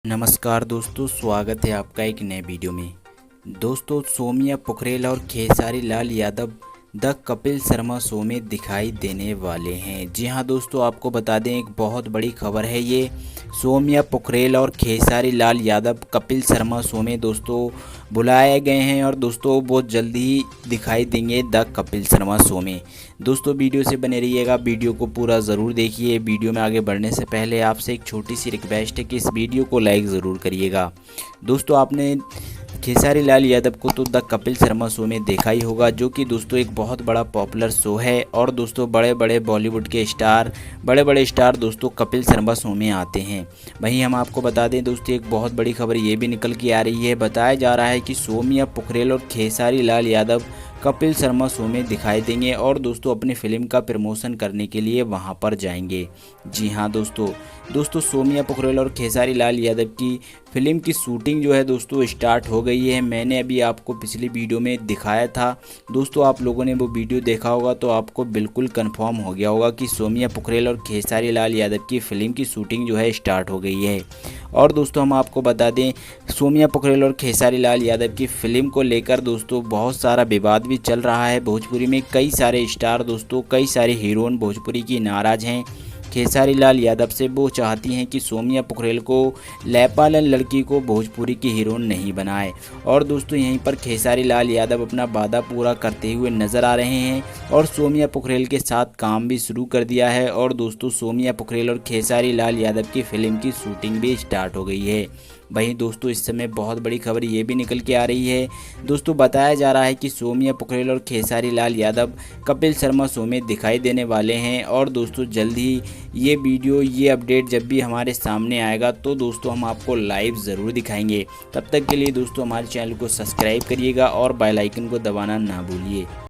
नमस्कार दोस्तों, स्वागत है आपका एक नए वीडियो में। दोस्तों, सोमिया पोखरेल और खेसारी लाल यादव द कपिल शर्मा शो में दिखाई देने वाले हैं। जी हां दोस्तों, आपको बता दें एक बहुत बड़ी खबर है ये। सोमिया पोखरेल और खेसारी लाल यादव कपिल शर्मा शो में दोस्तों बुलाए गए हैं और दोस्तों बहुत जल्दी ही दिखाई देंगे द कपिल शर्मा शो में। दोस्तों वीडियो से बने रहिएगा, वीडियो को पूरा ज़रूर देखिए। वीडियो में आगे बढ़ने से पहले आपसे एक छोटी सी रिक्वेस्ट है कि इस वीडियो को लाइक ज़रूर करिएगा। दोस्तों, आपने खेसारी लाल यादव को तो द कपिल शर्मा शो में देखा ही होगा, जो कि दोस्तों एक बहुत बड़ा पॉपुलर शो है और दोस्तों बड़े बड़े बॉलीवुड के स्टार, बड़े बड़े स्टार दोस्तों कपिल शर्मा शो में आते हैं। वहीं हम आपको बता दें दोस्तों, एक बहुत बड़ी खबर ये भी निकल के आ रही है। बताया जा रहा है कि सोमिया पोखरेल और खेसारी लाल यादव कपिल शर्मा शो में दिखाई देंगे और दोस्तों अपनी फिल्म का प्रमोशन करने के लिए वहां पर जाएंगे। जी हां दोस्तों सोमिया पोखरेल और खेसारी लाल यादव की फिल्म की शूटिंग जो है दोस्तों स्टार्ट हो गई है। मैंने अभी आपको पिछली वीडियो में दिखाया था दोस्तों, आप लोगों ने वो वीडियो देखा होगा तो आपको बिल्कुल कंफर्म हो गया होगा कि सोमिया पोखरेल और खेसारी लाल यादव की फिल्म की शूटिंग जो है स्टार्ट हो गई है। और दोस्तों हम आपको बता दें, सोमिया पोखरेल और खेसारी लाल यादव की फिल्म को लेकर दोस्तों बहुत सारा विवाद भी चल रहा है। भोजपुरी में कई सारे स्टार दोस्तों, कई सारे हीरोइन भोजपुरी की नाराज़ हैं खेसारी लाल यादव से। वो चाहती हैं कि सोमिया पोखरेल को लैपालन लड़की को भोजपुरी की हीरोइन नहीं बनाए। और दोस्तों यहीं पर खेसारी लाल यादव अपना वादा पूरा करते हुए नज़र आ रहे हैं और सोमिया पोखरेल के साथ काम भी शुरू कर दिया है। और दोस्तों सोमिया पोखरेल और खेसारी लाल यादव की फिल्म की शूटिंग भी स्टार्ट हो गई है। वहीं दोस्तों इस समय बहुत बड़ी खबर ये भी निकल के आ रही है दोस्तों, बताया जा रहा है कि सोमिया पोखरेल और खेसारी लाल यादव कपिल शर्मा शो में दिखाई देने वाले हैं। और दोस्तों जल्द ही ये वीडियो, ये अपडेट जब भी हमारे सामने आएगा तो दोस्तों हम आपको लाइव ज़रूर दिखाएंगे। तब तक के लिए दोस्तों हमारे चैनल को सब्सक्राइब करिएगा और बेल आइकन को दबाना ना भूलिए।